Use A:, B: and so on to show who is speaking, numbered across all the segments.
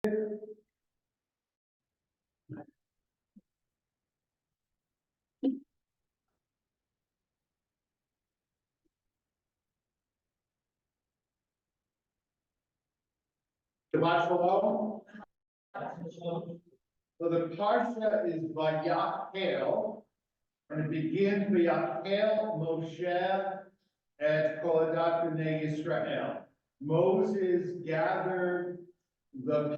A: Kehilat Shalom. So the Parsha is Vayakhel, and it begins Vayakhel Moshe et Koladat Bnei Yisrael. Moses gathered the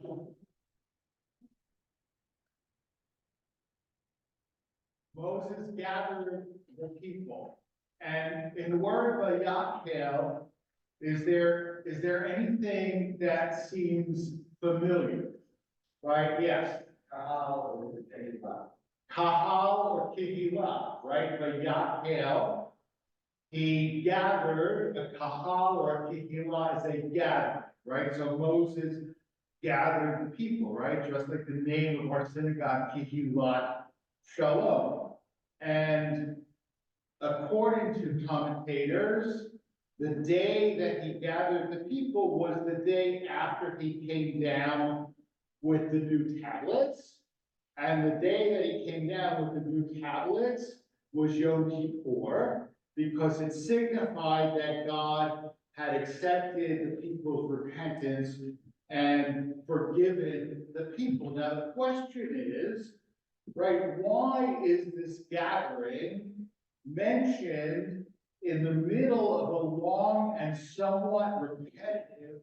A: people. And in the word Vayakhel, is there anything that seems familiar? Right? Yes. Kahal or Kehilat. Kahal or Kehilat, right? Vayakhel. He gathered, a kahal or a kehilah is a gathering, right? So Moses gathered the people, right? Just like the name of our synagogue, Kehilat Shalom. And according to commentators, the day that he gathered the people was the day after he came down with the new tablets. And the day that he came down with the new tablets was Yom Kippur, because it signified that God had accepted the people's repentance and forgiven the people. Now the question is, right, why is this gathering mentioned in the middle of a long and somewhat repetitive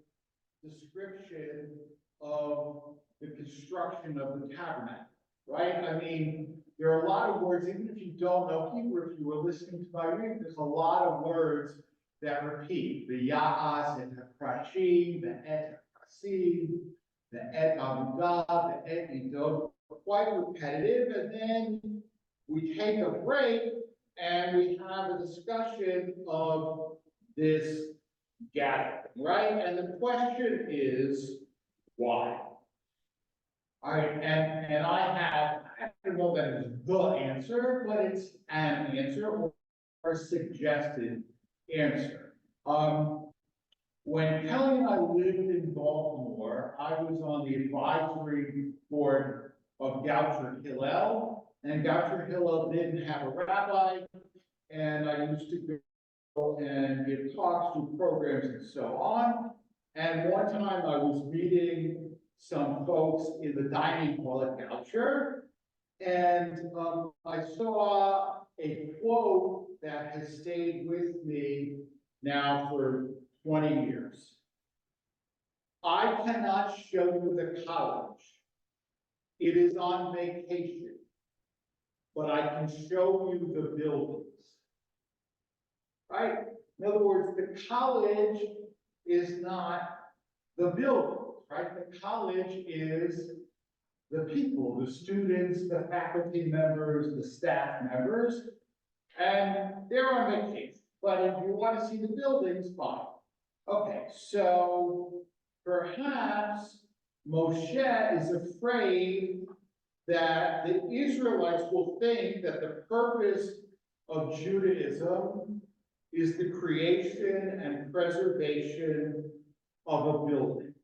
A: description of the construction of the tabernacle, right? I mean, there are a lot of words, even if you don't know Hebrew, if you were listening to my reading, there's a lot of words that repeat. The Ya'as and the Prashim, the Et Hasim, the Et Amudah, the Et Idod, quite repetitive. And then we take a break and we have a discussion of this gathering, right? And the question is, why? All right, and I don't know that it's the answer, but it's an answer or a suggested answer. When Kelly and I lived in Baltimore, I was on the advisory board of Goucher Hillel, and Goucher Hillel didn't have a rabbi, and I used to go and give talks, do programs, and so on. And one time I was meeting some folks in the dining hall at Goucher, and I saw a quote that has stayed with me now for 20 years. I cannot show you the college. It is on vacation, but I can show you the buildings. Right? In other words, the college is not the building, right? The college is the people, the students, the faculty members, the staff members, and they're on vacation. But if you want to see the buildings, fine. Okay, so perhaps Moshe is afraid that the Israelites will think that the purpose of Judaism is the creation and preservation of a building,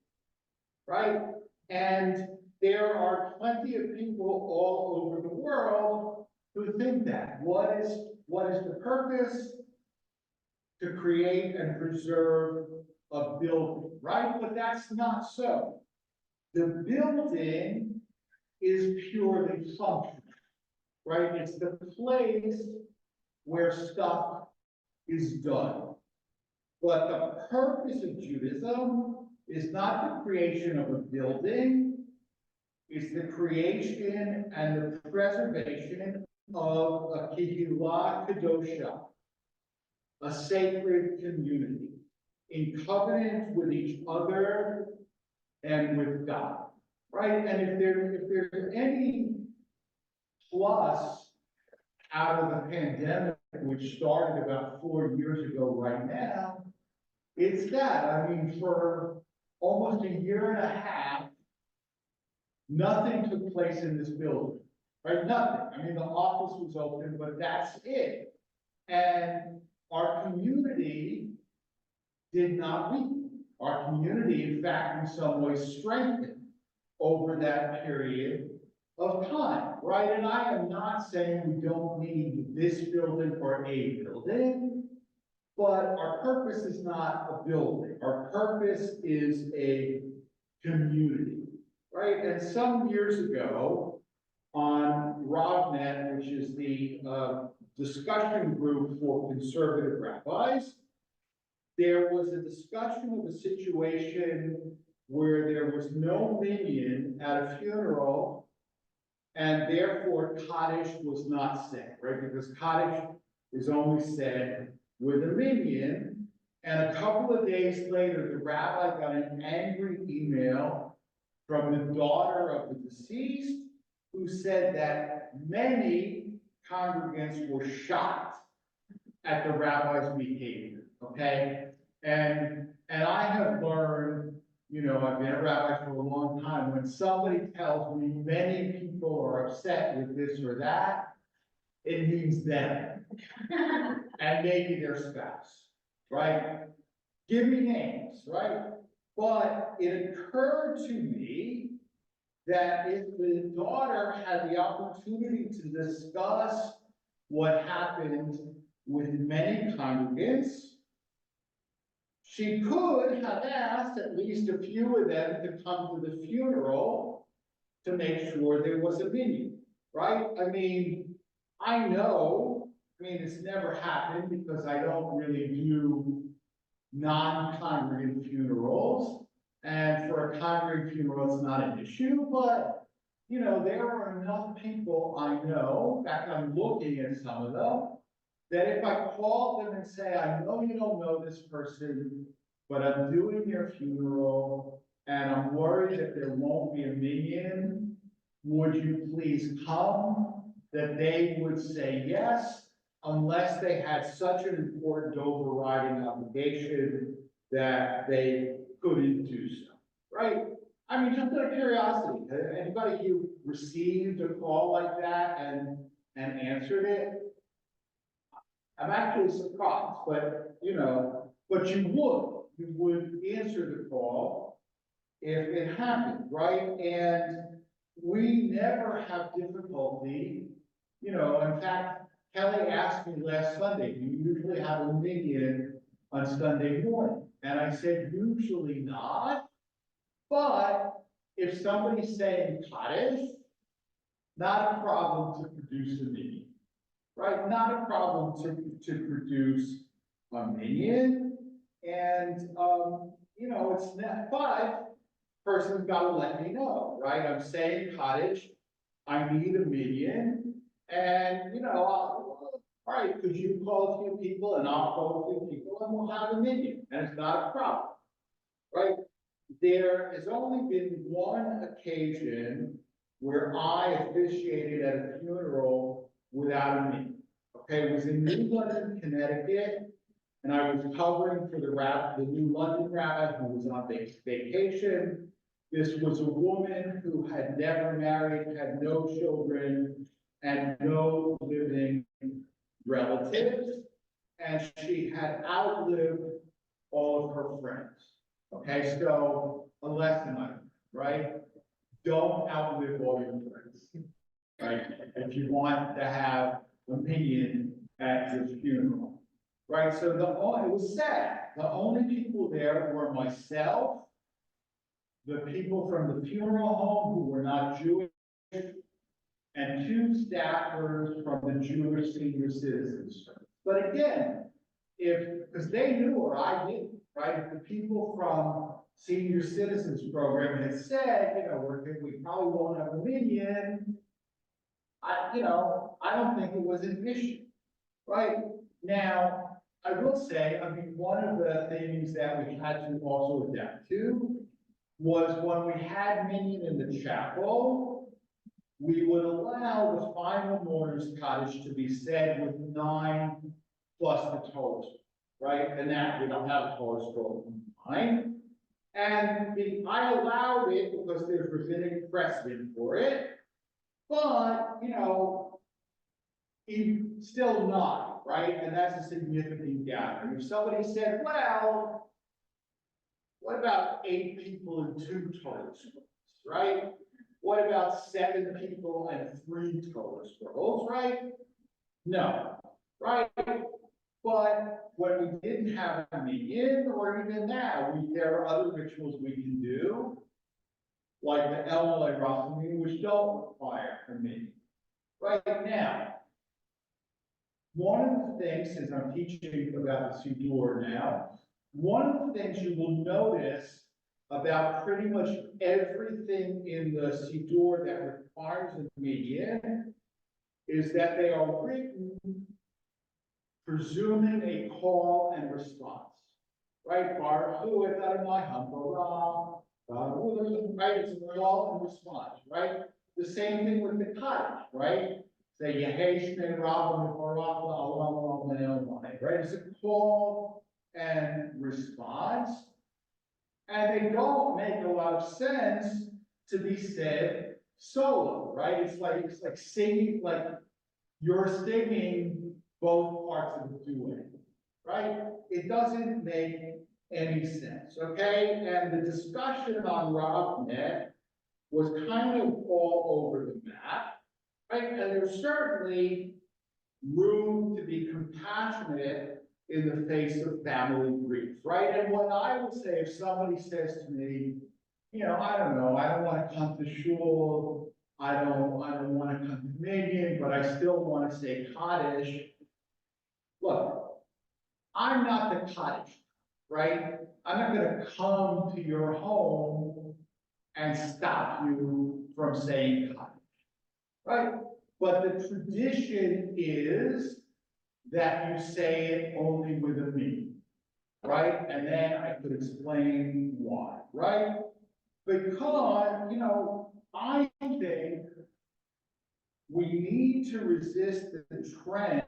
A: right? And there are plenty of people all over the world who think that. What is the purpose? To create and preserve a building, right? But that's not so. The building is purely functional, right? It's the place where stuff is done. But the purpose of Judaism is not the creation of a building, it's the creation and the preservation of a Kehilat Kadosha, a sacred community, in covenant with each other and with God, right? And if there's any plus out of the pandemic, which started about 4 years ago right now, it's that. I mean, for almost a year and a half, nothing took place in this building, right? Nothing. I mean, the office was open, but that's it. And our community did not weaken. Our community, in fact, in some ways strengthened. over that period of time, right? And I am not saying we don't need this building or a building, but our purpose is not a building. Our purpose is a community, right? And some years ago on RovNet, which is the discussion group for conservative rabbis, there was a discussion of a situation where there was no minyan at a funeral, and therefore Kaddish was not said, right? Because Kaddish is only said with a minyan, and a couple of days later, the rabbi got an angry email from the daughter of the deceased, who said that many congregants were shocked at the rabbi's behavior, okay? And I have learned, you know, I've been a rabbi for a long time, when somebody tells me many people are upset with this or that, it means them, and maybe their spouse, right? Give me names, right? But it occurred to me that if the daughter had the opportunity to discuss what happened with many congregants, she could have asked at least a few of them to come to the funeral to make sure there was a minyan, right? I mean, it's never happened because I don't really do non-congregant funerals. And for a congregant funeral, it's not an issue, but, you know, there are enough people I know, in fact, I'm looking at some of them, that if I call them and say, I know you don't know this person, but I'm doing their funeral, and I'm worried that there won't be a minyan, would you please come? That they would say yes, unless they had such an important overriding obligation that they couldn't do so, right? I mean, just out of curiosity, anybody here received a call like that and answered it? I'm actually surprised, but you know, but you would answer the call if it happened, right? And we never have difficulty, you know, in fact, Kelly asked me last Sunday, do you usually have a minyan on Sunday morning? And I said, usually not, but if somebody's saying Kaddish, not a problem to produce a minyan, right? Not a problem to produce a minyan, and you know, it's not, but person's got to let me know, right? I'm saying Kaddish, I need a minyan, and you know, all right, could you call a few people and I'll call a few people and we'll have a minyan, and it's not a problem, right? There has only been one occasion where I officiated at a funeral without a minyan. Okay, it was in New London, Connecticut, and I was covering for the New London rabbi who was on vacation. This was a woman who had never married, had no children, and no living relatives, and she had outlived all of her friends. Okay, so a lesson I learned, right? Don't outlive all your friends, right? If you want to have opinion at your funeral, right? So it was sad. The only people there were myself, the people from the funeral home who were not Jewish, and two staffers from the Jewish senior citizens. But again, because they knew or I didn't, right? If the people from senior citizens program had said, you know, we probably won't have a minyan, I don't think it was an issue, right? Now, I will say, I mean, one of the things that we had to also adapt to was when we had minyan in the chapel, we would allow the final mourner's Kaddish to be said with 9 plus the Torah, right? And that we don't have a Torah scroll in 9. And I allowed it because there's rabbinic precedent for it, but, you know, still not, right? And that's a significant gathering. If somebody said, well, what about 8 people in 2 Torah scrolls, right? had about 7 people and 3 Torah scrolls, right? No, right? But when we didn't have a in, or even now, there are other rituals we can do, like the El Rachamim, which don't require a meeting. Right now, one of the things, since I'm teaching about the Siddur now, one of the things you will notice about pretty much everything in the Siddur that requires a median is that they are written presuming a call and response, right? Baruch hu et Adonai hamparah, right? It's a call and response, right? The same thing with the Kaddish, right? Say Yehesh and Rabban Baruch La'olam, right? It's a call and response, and they don't make a lot of sense to be said solo, right? It's like singing, like you're singing both parts of the duet, right? It doesn't make any sense, okay? And the discussion on RobNet was kind of all over the map, right? And there's certainly room to be compassionate in the face of family grief, right? And what I would say if somebody says to me, I don't know, I don't want to come to shul, I don't want to come to Minyan, but I still want to say Kaddish. Look, I'm not the Kaddish, right? I'm not going to come to your home and stop you from saying Kaddish, right? But the tradition is that you say it only with a me, right? And then I could explain why, right? Because, I think we need to resist the trend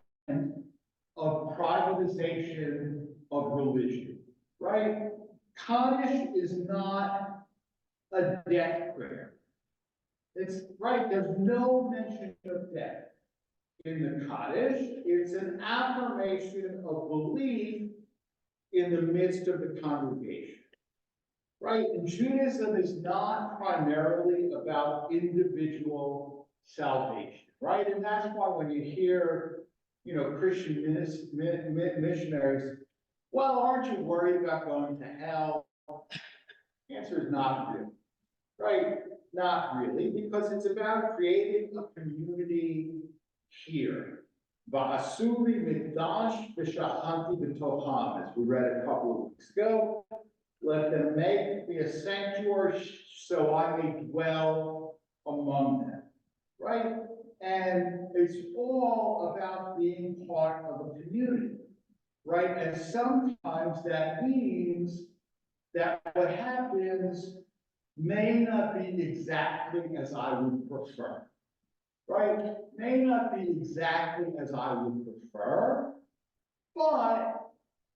A: of privatization of religion, right? Kaddish is not a death prayer. It's right, there's no mention of death in the Kaddish. It's an affirmation of belief in the midst of the congregation. Right? And Judaism is not primarily about individual salvation, right? And that's why when you hear, Christian missionaries, well, aren't you worried about going to hell? The answer is not really, right? Not really, because it's about creating a community here. Va'asuri mikdash v'shachanti b'tocham, as we read a couple of weeks ago. Let them make me a sanctuary so I may dwell among them, right? And it's all about being part of a community, right? And sometimes that means that what happens may not be exactly as I would prefer, right? May not be exactly as I would prefer, but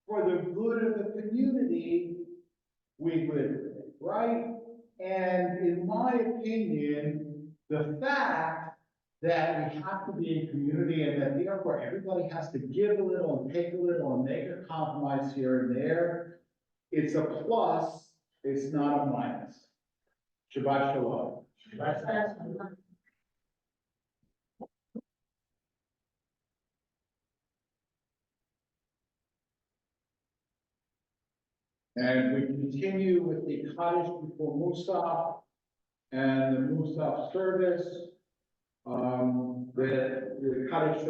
A: for the good of the community, we live with it, right? And in my opinion, the fact that we have to be in community and that therefore everybody has to give a little and take a little and make a compromise here and there, it's a plus, it's not a minus. Shabbat Shalom. Shabbat Shalom. And we continue with the Kaddish before Musaf and the Musaf service. The Kaddish